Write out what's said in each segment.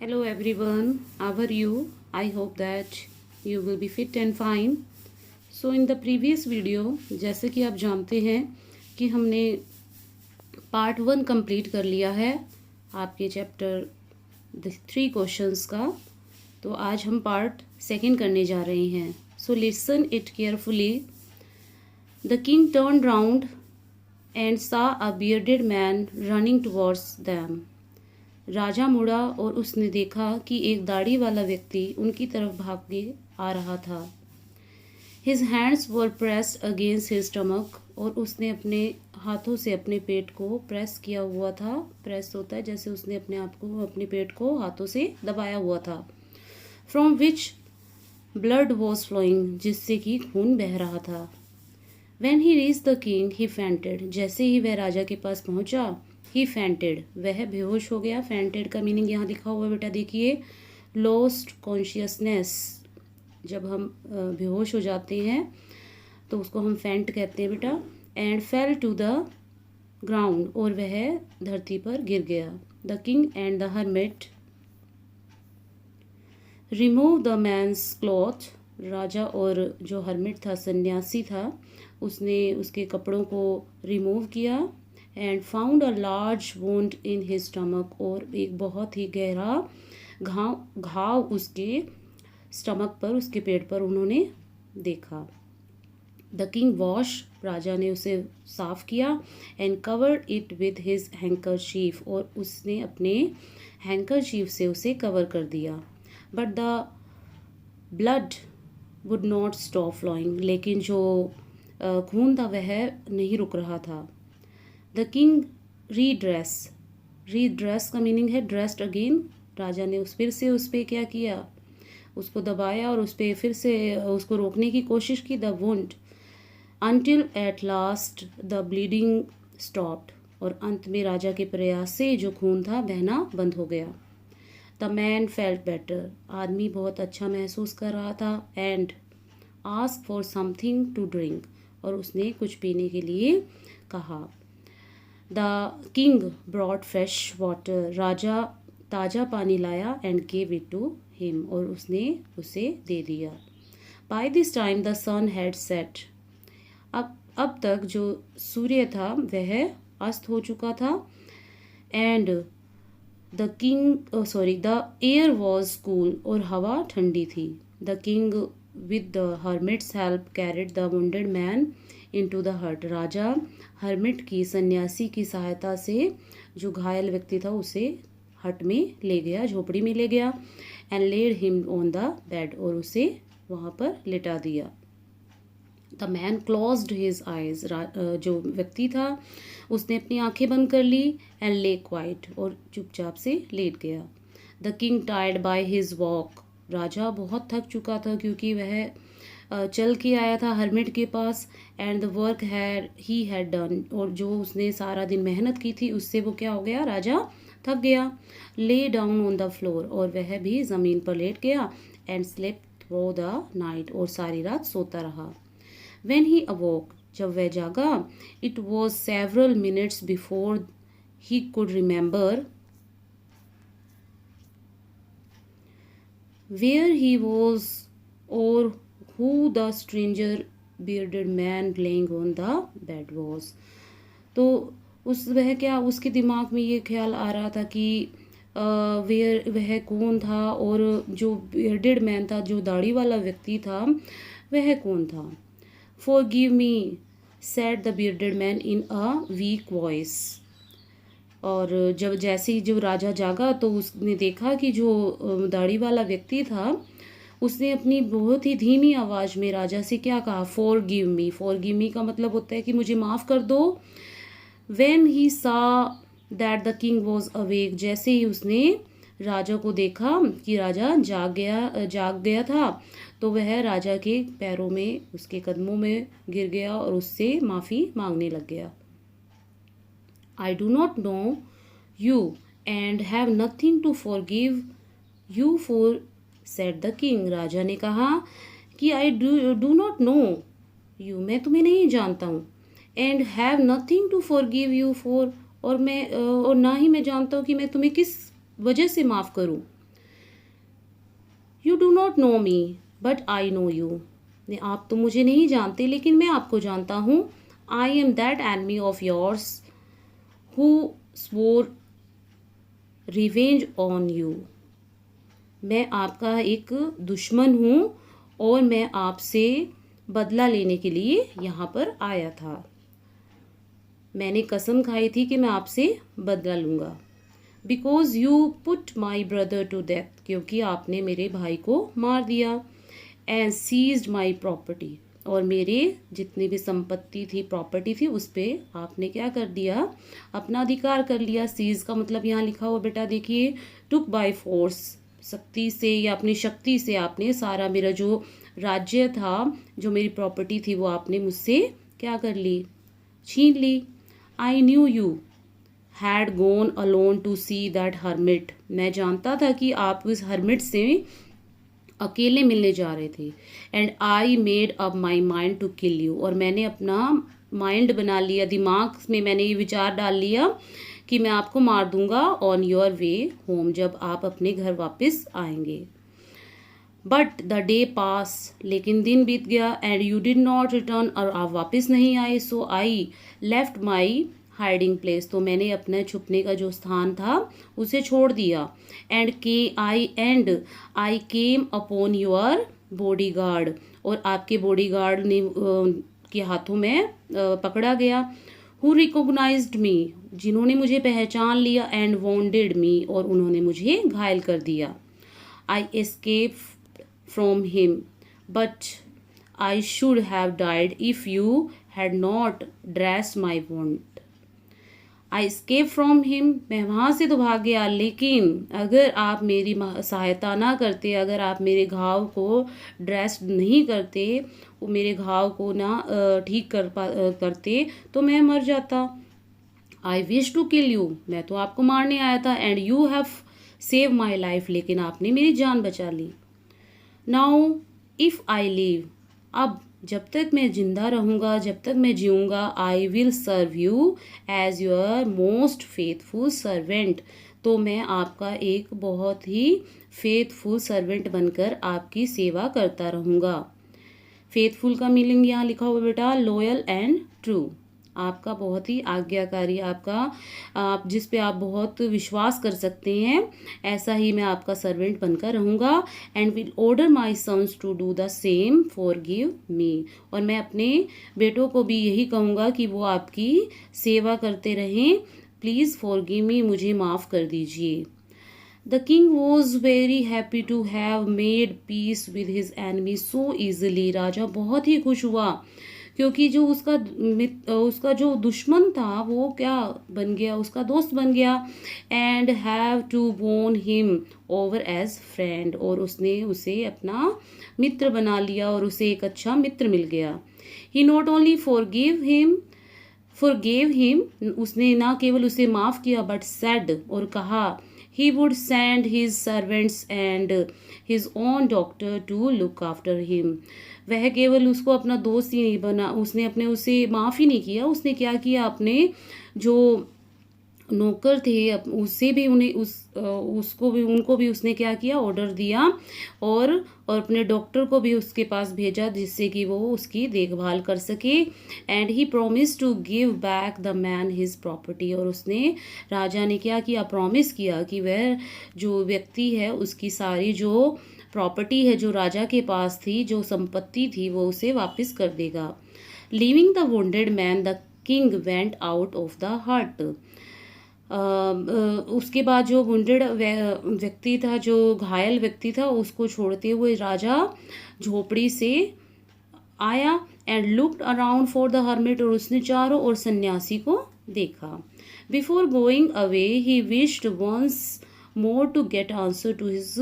Hello everyone, how are you? I hope that you will be fit and fine. So in the previous video, जैसे कि आप जानते हैं कि हमने पार्ट 1 कंप्लीट कर लिया है आपके चैप्टर 3 क्वेश्चंस का। तो आज हम पार्ट 2 करने जा रहे हैं। So listen it carefully. The king turn round and saw a bearded man running towards them. राजा मुड़ा और उसने देखा कि एक दाढ़ी वाला व्यक्ति उनकी तरफ भागे आ रहा था। His hands were pressed against his stomach, और उसने अपने हाथों से अपने पेट को प्रेस किया हुआ था। प्रेस होता है जैसे उसने अपने पेट को हाथों से दबाया हुआ था। From which blood was flowing, जिससे कि खून बह रहा था। When he reach the king he fainted, जैसे ही वह राजा के पास पहुंचा, ही फेंटेड, वह बेहोश हो गया। फेंटेड का मीनिंग यहाँ लिखा हुआ है बेटा, देखिए, लॉस्ट कॉन्शियसनेस। जब हम बेहोश हो जाते हैं तो उसको हम फेंट कहते हैं बेटा। And fell to the ground, और वह धरती पर गिर गया। The king and the hermit remove the man's cloth, राजा और जो हर्मिट था, सन्यासी था, उसने उसके कपड़ों को रिमूव किया। And found a large wound in his stomach, और एक बहुत ही गहरा घाव उसके स्टमक पर, उसके पेट पर उन्होंने देखा। द किंग वॉश, राजा ने उसे साफ किया। And covered it with his handkerchief, और उसने अपने हैंकरचीफ से उसे कवर कर दिया। But the blood would not stop flowing, लेकिन जो खून था वह नहीं रुक रहा था। द किंग रीड्रेस, रीड्रेस का मीनिंग है ड्रेस्ड अगेन। राजा ने फिर से उस पर क्या किया, उसको दबाया और उस पर फिर से उसको रोकने की कोशिश की। The wound until at last the bleeding stopped, और अंत में राजा के प्रयास से जो खून था बहना बंद हो गया। द मैन फेल्ट बेटर, आदमी बहुत अच्छा महसूस कर रहा था। And ask for something to drink, और उसने कुछ पीने के लिए कहा। The king brought fresh water, राजा ताज़ा पानी लाया। And gave it to him, और उसने उसे दे दिया। By this time the sun had set, अब तक जो सूर्य था वह अस्त हो चुका था। And the air was cool, और हवा ठंडी थी। The king with the hermits help carried the wounded man into the हट, राजा हर्मिट की, सन्यासी की सहायता से जो घायल व्यक्ति था उसे हट में ले गया, झोपड़ी में ले गया। And led him on the bed, और उसे वहाँ पर लिटा दिया। The man closed his eyes, जो व्यक्ति था उसने अपनी आंखें बंद कर ली। एंड ले क्वाइट, और चुपचाप से लेट गया। The king tired by his walk, राजा बहुत थक चुका था क्योंकि वह चल के आया था हर्मिट के पास। And the work he had done, और जो उसने सारा दिन मेहनत की थी उससे वो क्या हो गया, राजा थक गया। Lay down on the floor, और वह भी ज़मीन पर लेट गया। And slept through the night, और सारी रात सोता रहा। व्हेन ही अवोक, जब वह जागा, it was several minutes before he could remember where he was और who the stranger bearded man laying on the bed was। तो उसके दिमाग में ये ख्याल आ रहा था कि वह कौन था, और जो बियर्डेड मैन था, जो दाढ़ी वाला व्यक्ति था, वह कौन था। Forgive me, said the bearded man in a weak voice। और जैसे ही जब राजा जागा तो उसने देखा कि जो दाढ़ी वाला व्यक्ति था उसने अपनी बहुत ही धीमी आवाज़ में राजा से क्या कहा, फॉरगिव मी। फॉरगिव मी का मतलब होता है कि मुझे माफ़ कर दो। व्हेन ही सा that the king was awake, जैसे ही उसने राजा को देखा कि राजा जाग गया था, तो वह राजा के पैरों में, उसके कदमों में गिर गया और उससे माफ़ी मांगने लग गया। I do not know you and have nothing to forgive you for, said the king. राजा ने कहा कि I do not know you, मैं तुम्हें नहीं जानता हूँ। And have nothing to forgive you for, और ना ही मैं जानता हूँ कि मैं तुम्हें किस वजह से माफ़ करूँ। You do not no me but I know you. आप तो मुझे नहीं जानते लेकिन मैं आपको जानता हूँ। I am that enemy of yours who swore revenge on you. मैं आपका एक दुश्मन हूँ और मैं आपसे बदला लेने के लिए यहाँ पर आया था। मैंने कसम खाई थी कि मैं आपसे बदला लूँगा। Because you put my brother to death, क्योंकि आपने मेरे भाई को मार दिया। एंड सीज्ड माई प्रॉपर्टी, और मेरे जितनी भी संपत्ति थी, प्रॉपर्टी थी, उस पर आपने क्या कर दिया, अपना अधिकार कर लिया। सीज का मतलब यहाँ लिखा हुआ बेटा देखिए, टुक बाय फोर्स, शक्ति से या अपनी शक्ति से आपने सारा मेरा जो राज्य था, जो मेरी प्रॉपर्टी थी, वो आपने मुझसे क्या कर ली, छीन ली। I knew you had gone alone to see that hermit. मैं जानता था कि आप उस हर्मिट से अकेले मिलने जा रहे थे। And I made up my mind to kill you, और मैंने अपना माइंड बना लिया, दिमाग में मैंने ये विचार डाल लिया कि मैं आपको मार दूंगा ऑन योर वे होम, जब आप अपने घर वापस आएंगे। बट द डे पास, लेकिन दिन बीत गया। And you did not return, और आप वापस नहीं आए। So I left my hiding place, तो मैंने अपने छुपने का जो स्थान था उसे छोड़ दिया। And I came upon your body guard, और आपके बॉडी गार्ड ने के हाथों में पकड़ा गया। हु रिकॉग्नाइज्ड मी, जिन्होंने मुझे पहचान लिया। एंड वॉन्डेड मी, और उन्होंने मुझे घायल कर दिया। I escape from him but I should have died if you had not dressed my wound. I escape from him, मैं वहाँ से तो भाग गया, लेकिन अगर आप मेरी सहायता ना करते, अगर आप मेरे घाव को ड्रेस नहीं करते, वो मेरे घाव को ना ठीक करते, तो मैं मर जाता। I wish to kill you, मैं तो आपको मारने आया था। And you have save my life, लेकिन आपने मेरी जान बचा ली। नाउ इफ़ आई लिव, अब जब तक मैं जिंदा रहूँगा, जब तक मैं जीऊँगा, I will serve you as your most faithful servant, तो मैं आपका एक बहुत ही फेथफुल सर्वेंट बनकर आपकी सेवा करता रहूँगा। फेथफुल का मीनिंग यहाँ लिखा हुआ बेटा, लॉयल एंड ट्रू, आपका बहुत ही आज्ञाकारी, आपका आप जिस पे आप बहुत विश्वास कर सकते हैं, ऐसा ही मैं आपका सर्वेंट बनकर रहूँगा। And will order my sons to do the same for give me, और मैं अपने बेटों को भी यही कहूँगा कि वो आपकी सेवा करते रहें। प्लीज़ फॉर गिव मी, मुझे माफ़ कर दीजिए। The king was very happy to have made peace with his enemy so easily. राजा बहुत ही खुश हुआ क्योंकि जो उसका जो दुश्मन था वो क्या बन गया, उसका दोस्त बन गया। एंड हैव टू वोन हिम ओवर एज फ्रेंड, और उसने उसे अपना मित्र बना लिया और उसे एक अच्छा मित्र मिल गया। ही नॉट ओनली फॉरगेव हिम, उसने ना केवल उसे माफ़ किया, बट सेड, और कहा, he would send his servants and his own doctor to look after him. वह केवल उसको अपना दोस्त ही नहीं बना, उसने उसे माफ़ ही नहीं किया, उसने क्या किया, अपने जो नौकर थे उससे भी उनको भी उसने क्या किया, ऑर्डर दिया, और अपने डॉक्टर को भी उसके पास भेजा जिससे कि वो उसकी देखभाल कर सके। And he promise to give back the man his property, और उसने राजा ने क्या किया, प्रॉमिस किया कि वह जो व्यक्ति है उसकी सारी जो प्रॉपर्टी है जो राजा के पास थी, जो संपत्ति थी, वो उसे वापस कर देगा। Leaving the wounded man the king went out of the हट। उसके बाद जो वुंडेड व्यक्ति था, जो घायल व्यक्ति था, उसको छोड़ते हुए राजा झोपड़ी से आया। And looked around for the hermit, और उसने चारों ओर सन्यासी को देखा। Before going away he wished once more to get answer to his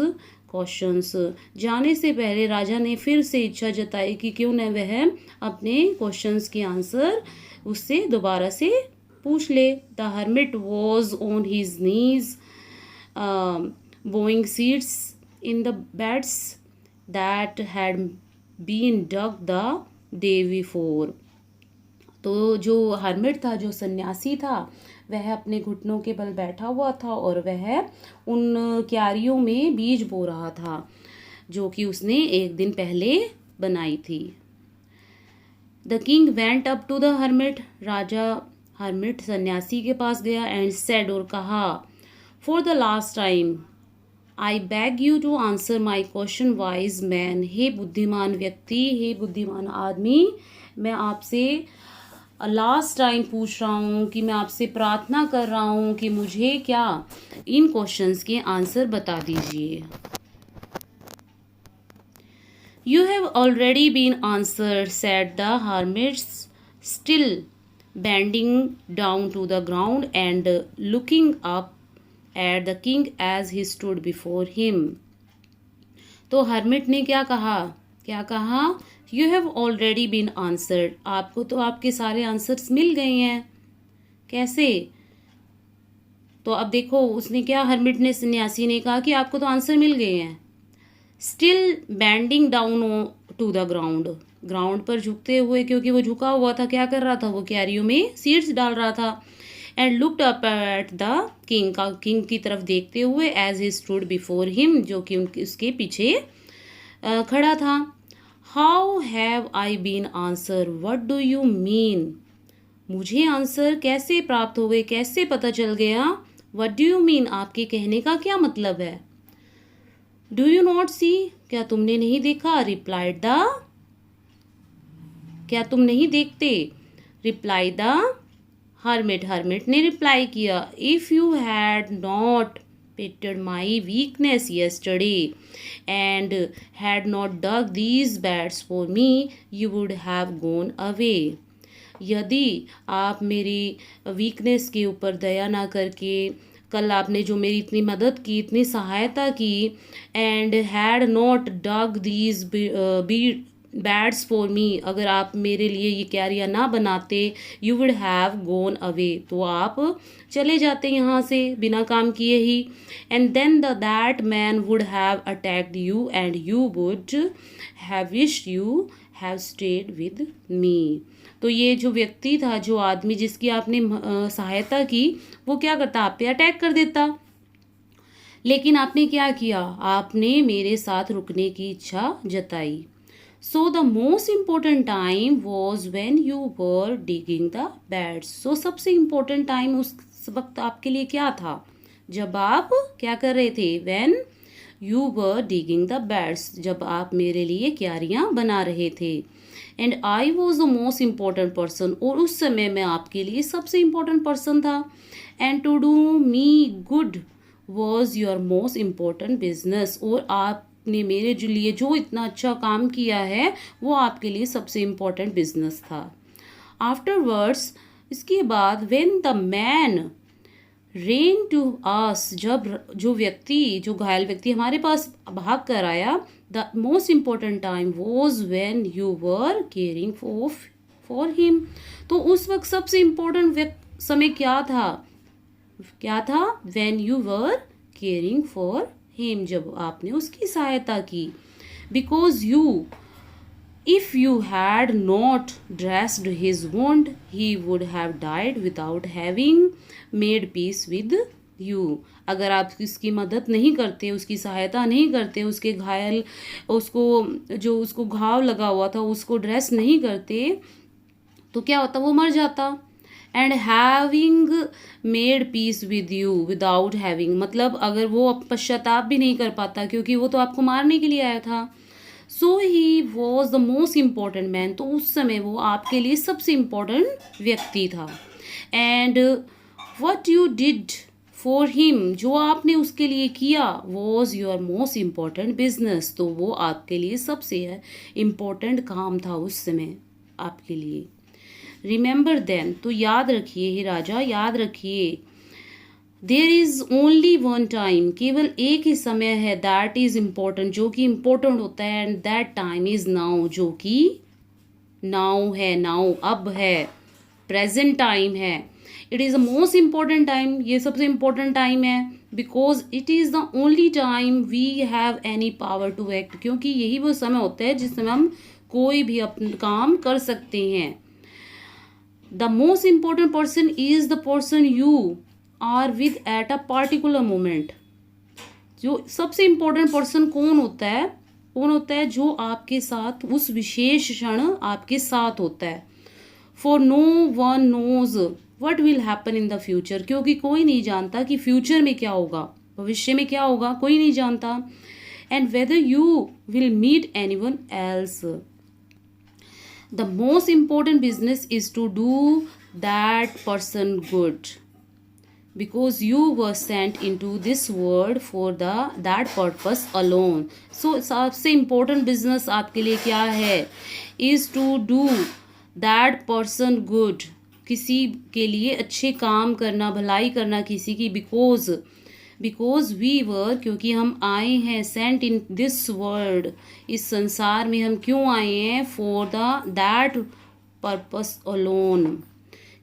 questions. जाने से पहले राजा ने फिर से इच्छा जताई कि क्यों न वह अपने क्वेश्चंस के आंसर उससे दोबारा से पूछ ले। The hermit was on his knees sowing seeds in the beds that had been dug the day before. तो जो हर्मिट था, जो सन्यासी था, वह अपने घुटनों के बल बैठा हुआ था और वह उन क्यारियों में बीज बो रहा था जो कि उसने एक दिन पहले बनाई थी। The king went up to the hermit, राजा हर्मिट सन्यासी के पास गया, एंड सेड, और कहा, for the last time I beg you to answer my question wise man, हे बुद्धिमान व्यक्ति, हे बुद्धिमान आदमी, मैं आपसे लास्ट टाइम पूछ रहा हूँ कि मैं आपसे प्रार्थना कर रहा हूँ कि मुझे क्या इन क्वेश्चंस के आंसर बता दीजिए। You have already been answered, said the hermit, still bending down to the ground and looking up at the king as he stood before him. तो हर्मिट ने क्या कहा? You have already been answered. आपको तो आपके सारे answers मिल गए हैं। कैसे? तो अब देखो उसने क्या, हर्मिट ने, सन्यासी ने कहा कि आपको तो आंसर मिल गए हैं। Still bending down to the ground, ground पर झुकते हुए, क्योंकि वो झुका हुआ था, क्या कर रहा था, वो क्यारियों में सीड्स डाल रहा था। And looked up at the king, king की तरफ देखते हुए, as he stood before him, जो कि उसके पीछे खड़ा था। How have I been answer, what do you mean, मुझे आंसर कैसे प्राप्त हो गए, कैसे पता चल गया। व्हाट डू यू मीन, आपके कहने का क्या मतलब है। डू यू नॉट सी, क्या तुमने नहीं देखा। रिप्लाइड द, क्या तुम नहीं देखते। रिप्लाई द हर्मिट, हर्मिट ने रिप्लाई किया, if you had not pitied my weakness yesterday and had not dug these beds for me, you would have gone away. यदि आप मेरी वीकनेस के ऊपर दया ना करके, कल आपने जो मेरी इतनी मदद की, इतनी सहायता की, and had not dug these beds for me, अगर आप मेरे लिए ये क्यारियाँ ना बनाते, you would have gone away, तो आप चले जाते यहाँ से बिना काम किए ही। And then that man would have attacked you and you would have wished you had stayed with me. तो ये जो व्यक्ति था, जो आदमी जिसकी आपने सहायता की, वो क्या करता, आप पे अटैक कर देता। लेकिन आपने क्या किया, आपने मेरे साथ रुकने की इच्छा जताई। So the most important time was when you were digging the beds. So सबसे इम्पोर्टेंट टाइम उस वक्त आपके लिए क्या था, जब आप क्या कर रहे थे, when you were digging the beds, जब आप मेरे लिए क्यारियाँ बना रहे थे। And I was the most important person, और उस समय मैं आपके लिए सबसे इम्पोर्टेंट पर्सन था। And to do me good was your most important business, और आपने मेरे लिए जो इतना अच्छा काम किया है, वो आपके लिए सबसे इम्पोर्टेंट बिजनेस था। आफ्टरवर्ड्स, इसके बाद, when the man ran to us, जब जो व्यक्ति, जो घायल व्यक्ति हमारे पास भाग कर आया, the most important time was when you were caring for him. तो उस वक्त सबसे इम्पोर्टेंट समय क्या था, when you were caring for him, जब आपने उसकी सहायता की। Because you, if you had not dressed his wound, he would have died without having made peace with you. अगर आप इसकी मदद नहीं करते, उसकी सहायता नहीं करते, उसके घायल, उसको घाव लगा हुआ था, उसको ड्रेस नहीं करते, तो क्या होता, वो मर जाता। And having made peace with you without having, मतलब अगर वो पश्चाताप भी नहीं कर पाता, क्योंकि वो तो आपको मारने के लिए आया था। So he was the most important man, तो उस समय वो आपके लिए सबसे इम्पॉर्टेंट व्यक्ति था। And what you did for him, जो आपने उसके लिए किया, was your most important business, तो वो आपके लिए सबसे इम्पॉर्टेंट काम था उस समय आपके लिए। रिमेंबर देन, तो याद रखिए, हे राजा, याद रखिए, there is only one time, केवल एक ही समय है, दैट इज इम्पोर्टेंट, जो कि इम्पोर्टेंट होता है, and that time is now, जो कि नाउ है, नाउ अब है, प्रेजेंट टाइम है। It is the most important time, ये सबसे इम्पोर्टेंट टाइम है, because it is the only time we have any power to act, क्योंकि यही वो समय होता है जिस समय हम कोई भी अपना काम कर सकते हैं। The most important person is the person you are with at a particular moment. जो सबसे इम्पोर्टेंट पर्सन कौन होता है, कौन होता है? जो आपके साथ उस विशेष क्षण आपके साथ होता है। For no one knows what will happen in the future, क्योंकि कोई नहीं जानता कि फ्यूचर में क्या होगा, भविष्य में क्या होगा, कोई नहीं जानता। And whether you will meet any one else. The most important business is to do that person good, because you were sent into this world for that purpose alone. So सबसे important business आपके लिए क्या है? is to do that person good, किसी के लिए अच्छे काम करना, भलाई करना किसी की, because we were, क्योंकि हम आए हैं, sent in this world, इस संसार में हम क्यों आए हैं? for that purpose alone,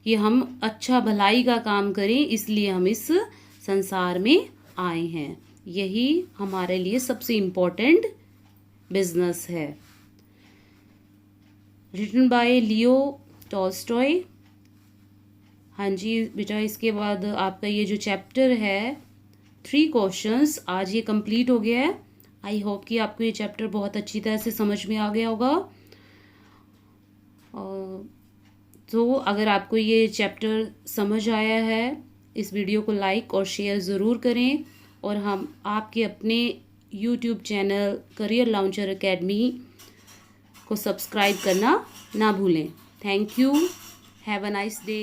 कि हम अच्छा भलाई का काम करें, इसलिए हम इस संसार में आए हैं। यही हमारे लिए सबसे इम्पोर्टेंट बिजनेस है। Written by Leo Tolstoy. हाँ जी बेटा, इसके बाद आपका ये जो चैप्टर है 3 क्वेश्चंस, आज ये कंप्लीट हो गया है। आई होप कि आपको ये चैप्टर बहुत अच्छी तरह से समझ में आ गया होगा। तो अगर आपको ये चैप्टर समझ आया है, इस वीडियो को लाइक और शेयर ज़रूर करें, और हम आपके अपने YouTube channel career launcher academy को सब्सक्राइब करना ना भूलें। Thank you, have a nice day.